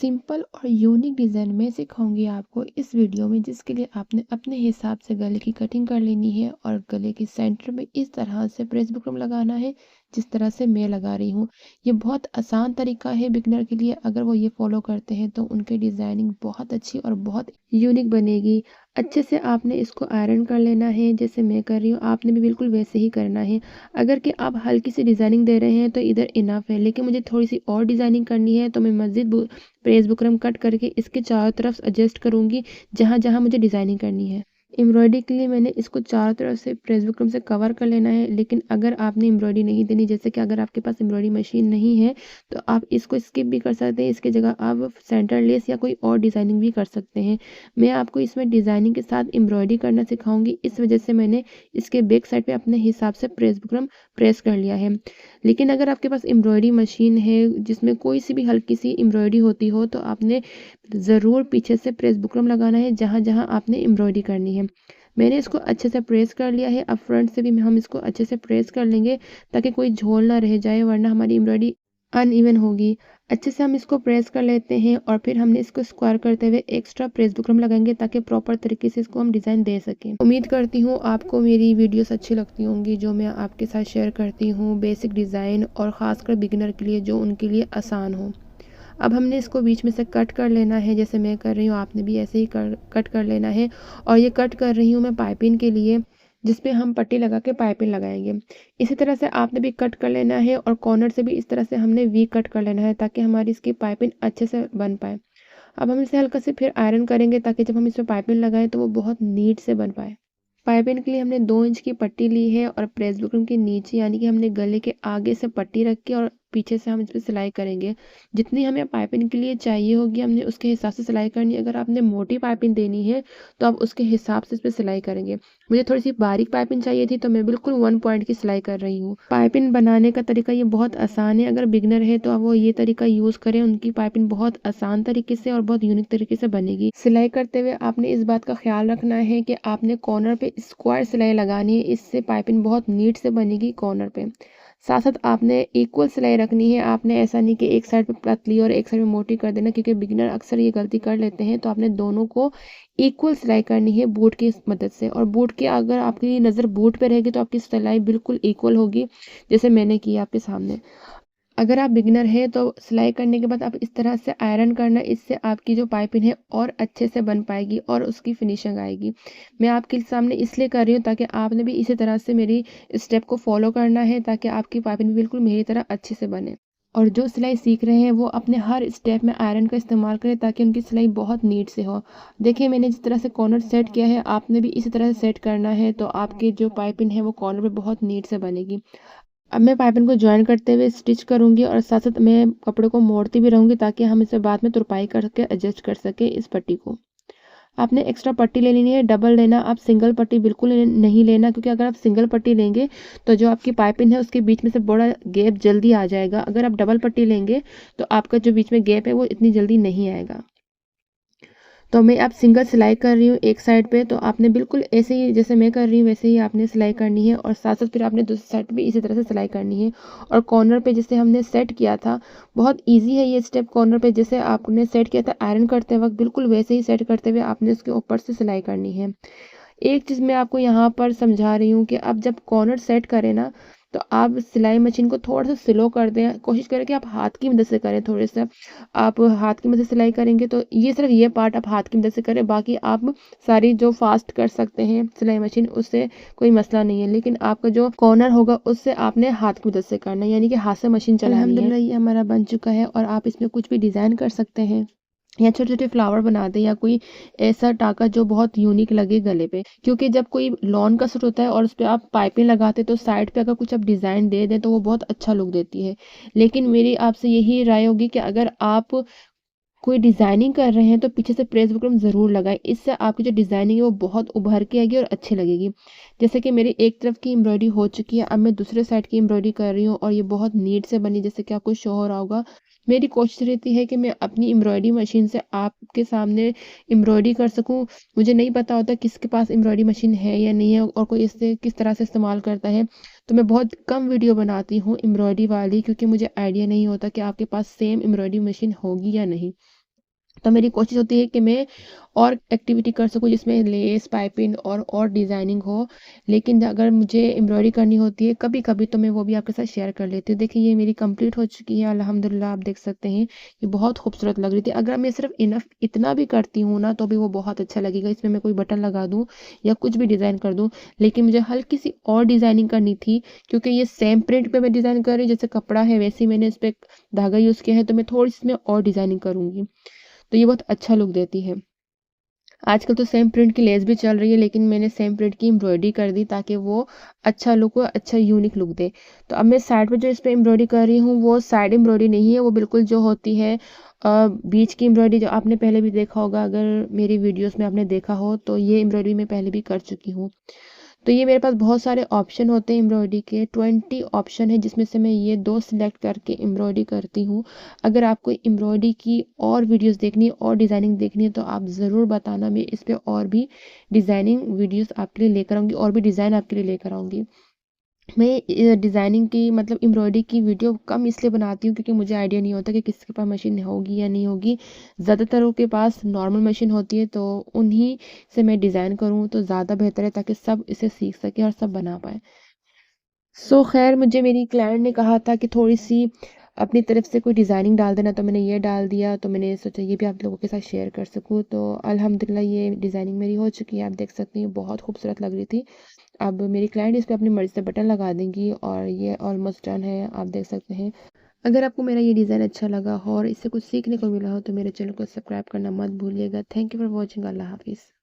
Simple और unique design मैं सिखाऊंगी आपको इस वीडियो में, जिसके लिए आपने अपने हिसाब से गले की कटिंग कर लेनी है और गले के सेंटर में इस तरह से प्रेस बुकरम लगाना है जिस तरह से मैं लगा रही हूँ। ये बहुत आसान तरीका है बिगनर के लिए। अगर वो ये फॉलो करते हैं तो उनकी डिज़ाइनिंग बहुत अच्छी और बहुत यूनिक बनेगी। अच्छे से आपने इसको आयरन कर लेना है जैसे मैं कर रही हूँ, आपने भी बिल्कुल वैसे ही करना है। अगर कि आप हल्की सी डिज़ाइनिंग दे रहे हैं तो इधर इनफ है, लेकिन मुझे थोड़ी सी और डिज़ाइनिंग करनी है तो मैं मस्जिद प्रेस बुकरम कट करके इसके चारों तरफ एडजस्ट करूँगी जहाँ जहाँ मुझे डिज़ाइनिंग करनी है। एम्ब्रॉयडरी के लिए मैंने इसको चारों तरफ से प्रेस बुकरम से कवर कर लेना है। लेकिन अगर आपने एम्ब्रॉयडरी नहीं देनी, जैसे कि अगर आपके पास एम्ब्रॉयडरी मशीन नहीं है तो आप इसको स्किप भी कर सकते हैं। इसकी जगह आप सेंटर लेस या कोई और डिज़ाइनिंग भी कर सकते हैं। मैं आपको इसमें डिज़ाइनिंग के साथ एम्ब्रॉयडरी करना सिखाऊंगी, इस वजह से मैंने इसके बैक साइड पे अपने हिसाब से प्रेस बुकरम प्रेस कर लिया है। लेकिन अगर आपके पास एम्ब्रॉयडरी मशीन है जिसमें कोई सी भी हल्की सी एम्ब्रॉयडरी होती हो तो आपने ज़रूर पीछे से प्रेस बुकरम लगाना है जहाँ जहाँ आपने एम्ब्रॉयडरी करनी है। मैंने इसको अच्छे से प्रेस कर लिया है। अब फ्रंट से भी हम इसको अच्छे से प्रेस कर लेंगे ताकि कोई झोल ना रह जाए, वरना हमारी एम्ब्रॉयडरी अनइवन होगी। अच्छे से हम इसको प्रेस कर लेते हैं और फिर हमने इसको स्क्वायर करते हुए एक्स्ट्रा प्रेस बुकरम लगाएंगे ताकि प्रॉपर तरीके से इसको हम डिज़ाइन दे सकें। उम्मीद करती हूँ आपको मेरी वीडियोस अच्छी लगती होंगी जो मैं आपके साथ शेयर करती हूँ, बेसिक डिज़ाइन और ख़ासकर बिगिनर के लिए, जो उनके लिए आसान हो। अब हमने इसको बीच में से कट कर लेना है जैसे मैं कर रही हूँ, आपने भी ऐसे ही कट कर लेना है। और ये कट कर रही हूँ मैं पाइपिंग के लिए, जिसपे हम पट्टी लगा के पाइपिंग लगाएंगे। इसी तरह से आपने भी कट कर लेना है और कॉर्नर से भी इस तरह से हमने वी कट कर लेना है ताकि हमारी इसकी पाइपिंग अच्छे से बन पाए। अब हम इसे हल्का से फिर आयरन करेंगे ताकि जब हम इसमें पाइपिंग लगाएं तो वो बहुत नीट से बन पाए। पाइपिंग के लिए हमने 2 इंच की पट्टी ली है और प्रेस बुकरम के नीचे यानी कि हमने गले के आगे से पट्टी रख के और पीछे से हम इस पर सिलाई करेंगे। जितनी हमें पाइपिंग के लिए चाहिए होगी हमने उसके हिसाब से सिलाई करनी है। अगर आपने मोटी पाइपिंग देनी है तो आप उसके हिसाब से इस पर सिलाई करेंगे। मुझे थोड़ी सी बारीक पाइपिंग चाहिए थी तो मैं बिल्कुल 1 पॉइंट की सिलाई कर रही हूँ। पाइपिंग बनाने का तरीका ये बहुत आसान है। अगर बिगनर है तो आप वो ये तरीका यूज़ करें, उनकी पाइपिंग बहुत आसान तरीके से और बहुत यूनिक तरीके से बनेगी। सिलाई करते हुए आपने इस बात का ख्याल रखना है कि आपने कॉर्नर पे स्क्वायर सिलाई लगानी है, इससे पाइपिंग बहुत नीट से बनेगी कॉर्नर पे। साथ साथ आपने इक्वल सिलाई रखनी है। आपने ऐसा नहीं कि एक साइड पे पतली और एक साइड में मोटी कर देना, क्योंकि बिगिनर अक्सर ये गलती कर लेते हैं। तो आपने दोनों को इक्वल सिलाई करनी है बूट की मदद से। और बूट के अगर आपकी नज़र बूट पे रहेगी तो आपकी सिलाई बिल्कुल इक्वल होगी, जैसे मैंने की आपके सामने। अगर आप बिगिनर है तो सिलाई करने के बाद आप इस तरह से आयरन करना, इससे आपकी जो पाइपिंग है और अच्छे से बन पाएगी और उसकी फिनिशिंग आएगी। मैं आपके सामने इसलिए कर रही हूँ ताकि आपने भी इसी तरह से मेरी स्टेप को फॉलो करना है ताकि आपकी पाइपिंग बिल्कुल मेरी तरह अच्छे से बने। और जो सिलाई सीख रहे हैं वो अपने हर स्टेप में आयरन का इस्तेमाल करें ताकि उनकी सिलाई बहुत नीट से हो। देखिए मैंने जिस तरह से कॉर्नर सेट किया है, आपने भी इसी तरह से सेट करना है तो आपकी जो पाइपिंग है वो कॉर्नर पे बहुत नीट से बनेगी। अब मैं पाइपिंग को जॉइन करते हुए स्टिच करूंगी और साथ साथ मैं कपड़े को मोड़ती भी रहूंगी ताकि हम इसे बाद में तुरपाई करके एडजस्ट कर सके इस पट्टी को। आपने एक्स्ट्रा पट्टी ले लेनी है, डबल लेना। आप सिंगल पट्टी बिल्कुल नहीं लेना, क्योंकि अगर आप सिंगल पट्टी लेंगे तो जो आपकी पाइपिंग है उसके बीच में से बड़ा गैप जल्दी आ जाएगा। अगर आप डबल पट्टी लेंगे तो आपका जो बीच में गैप है वो इतनी जल्दी नहीं आएगा। तो मैं अब सिंगल सिलाई कर रही हूँ एक साइड पे, तो आपने बिल्कुल ऐसे ही जैसे मैं कर रही हूँ वैसे ही आपने सिलाई करनी है और साथ साथ फिर आपने दूसरी साइड पे भी इसी तरह से सिलाई करनी है। और कॉर्नर पे जैसे हमने सेट किया था, बहुत इजी है ये स्टेप। कॉर्नर पे जैसे आपने सेट किया था आयरन करते वक्त, बिल्कुल वैसे ही सेट करते हुए आपने उसके ऊपर से सिलाई करनी है। एक चीज़ मैं आपको यहाँ पर समझा रही हूँ कि अब जब कॉर्नर सेट करें ना तो आप सिलाई मशीन को थोड़ा सा स्लो कर दें। कोशिश करें कि आप हाथ की मदद से करें। थोड़े से आप हाथ की मदद से सिलाई करेंगे तो ये सिर्फ ये पार्ट आप हाथ की मदद से करें, बाकी आप सारी जो फास्ट कर सकते हैं सिलाई मशीन, उससे कोई मसला नहीं है। लेकिन आपका जो कॉर्नर होगा उससे आपने हाथ की मदद से करना है, यानी कि हाथ से मशीन चलानी है। अल्हम्दुलिल्लाह ये हमारा बन चुका है और आप इसमें कुछ भी डिज़ाइन कर सकते हैं या छोटे छोटे फ्लावर बना दें या कोई ऐसा टाका जो बहुत यूनिक लगे गले पे। क्योंकि जब कोई लॉन का सूट होता है और उस पर आप पाइपिंग लगाते तो साइड पे अगर कुछ आप डिज़ाइन दे दें तो वो बहुत अच्छा लुक देती है। लेकिन मेरी आपसे यही राय होगी कि अगर आप कोई डिज़ाइनिंग कर रहे हैं तो पीछे से प्रेस बुकरम ज़रूर लगाएं। इससे आपकी जो डिज़ाइनिंग है वो बहुत उभर के आएगी और अच्छी लगेगी। जैसे कि मेरी एक तरफ की एम्ब्रॉयडरी हो चुकी है, अब मैं दूसरे साइड की एम्ब्रॉयडरी कर रही हूँ और ये बहुत नीट से बनी, जैसे कि आपको शो हो रहा होगा। मेरी कोशिश रहती है कि मैं अपनी एम्ब्रॉयडरी मशीन से आपके सामने एम्ब्रॉयडरी कर सकूं। मुझे नहीं पता होता किसके पास एम्ब्रॉयडरी मशीन है या नहीं है और कोई इससे किस तरह से इस्तेमाल करता है। तो मैं बहुत कम वीडियो बनाती हूँ एम्ब्रॉयडरी वाली, क्योंकि मुझे आइडिया नहीं होता कि आपके पास सेम एम्ब्रॉयडरी मशीन होगी या नहीं। तो मेरी कोशिश होती है कि मैं और एक्टिविटी कर सकूँ जिसमें लेस, पाइपिंग और डिज़ाइनिंग हो। लेकिन अगर मुझे एम्ब्रॉयडरी करनी होती है कभी-कभी, तो मैं वो भी आपके साथ शेयर कर लेती हूँ। देखिए ये मेरी कंप्लीट हो चुकी है अल्हम्दुलिल्लाह, आप देख सकते हैं। ये बहुत खूबसूरत लग रही थी। अगर मैं सिर्फ़ इतना भी करती हूँ ना, तो भी वो बहुत अच्छा लगेगा। इसमें मैं कोई बटन लगा दूँ या कुछ भी डिज़ाइन कर दूँ। लेकिन मुझे हल्की-सी और डिज़ाइनिंग करनी थी, क्योंकि ये सेम प्रिंट पे मैं डिज़ाइन कर रही हूँ, जैसे कपड़ा है वैसे ही मैंने इस पे धागा यूज़ किया है, तो मैं थोड़ी-सी इसमें और डिज़ाइनिंग करूँगी। तो ये बहुत अच्छा लुक देती है। आजकल तो सेम प्रिंट की लेस भी चल रही है, लेकिन मैंने सेम प्रिंट की एम्ब्रॉयडरी कर दी ताकि वो अच्छा लुक हो, अच्छा यूनिक लुक दे। तो अब मैं साइड पे जो इस पे एम्ब्रॉयडरी कर रही हूँ वो साइड एम्ब्रॉयडरी नहीं है, वो बिल्कुल जो होती है बीच की एम्ब्रॉयडरी, जो आपने पहले भी देखा होगा, अगर मेरी वीडियोस में आपने देखा हो तो ये एम्ब्रॉयडरी मैं पहले भी कर चुकी हूँ। तो ये मेरे पास बहुत सारे ऑप्शन होते हैं एम्ब्रॉयडरी के, 20 ऑप्शन है जिसमें से मैं ये 2 सिलेक्ट करके एम्ब्रॉयडरी करती हूँ। अगर आपको एम्ब्रॉयडरी की और वीडियोस देखनी है और डिज़ाइनिंग देखनी है तो आप ज़रूर बताना, मैं इस पे और भी डिज़ाइनिंग वीडियोस आपके लिए लेकर आऊँगी और भी डिज़ाइन आपके लिए लेकर आऊँगी। मैं डिज़ाइनिंग की मतलब एम्ब्रॉयडरी की वीडियो कम इसलिए बनाती हूँ क्योंकि मुझे आइडिया नहीं होता कि किसके पास मशीन होगी या नहीं होगी। ज़्यादातरों के पास नॉर्मल मशीन होती है, तो उन्हीं से मैं डिज़ाइन करूँ तो ज़्यादा बेहतर है, ताकि सब इसे सीख सकें और सब बना पाएँ। खैर मुझे मेरी क्लाइंट ने कहा था कि थोड़ी-सी अपनी तरफ से कोई डिज़ाइनिंग डाल देना, तो मैंने ये डाल दिया। तो मैंने सोचा ये भी आप लोगों के साथ शेयर कर सकूँ। तो अल्हम्दुलिल्लाह ये डिज़ाइनिंग मेरी हो चुकी है, आप देख सकती हैं, बहुत खूबसूरत लग रही थी। अब मेरी क्लाइंट इस पे अपनी मर्ज़ी से बटन लगा देंगी और ये ऑलमोस्ट डन है, आप देख सकते हैं। अगर आपको मेरा ये डिज़ाइन अच्छा लगा हो और इससे कुछ सीखने को मिला हो तो मेरे चैनल को सब्सक्राइब करना मत भूलिएगा। Thank you for watching. अल्लाह हाफ़िज़।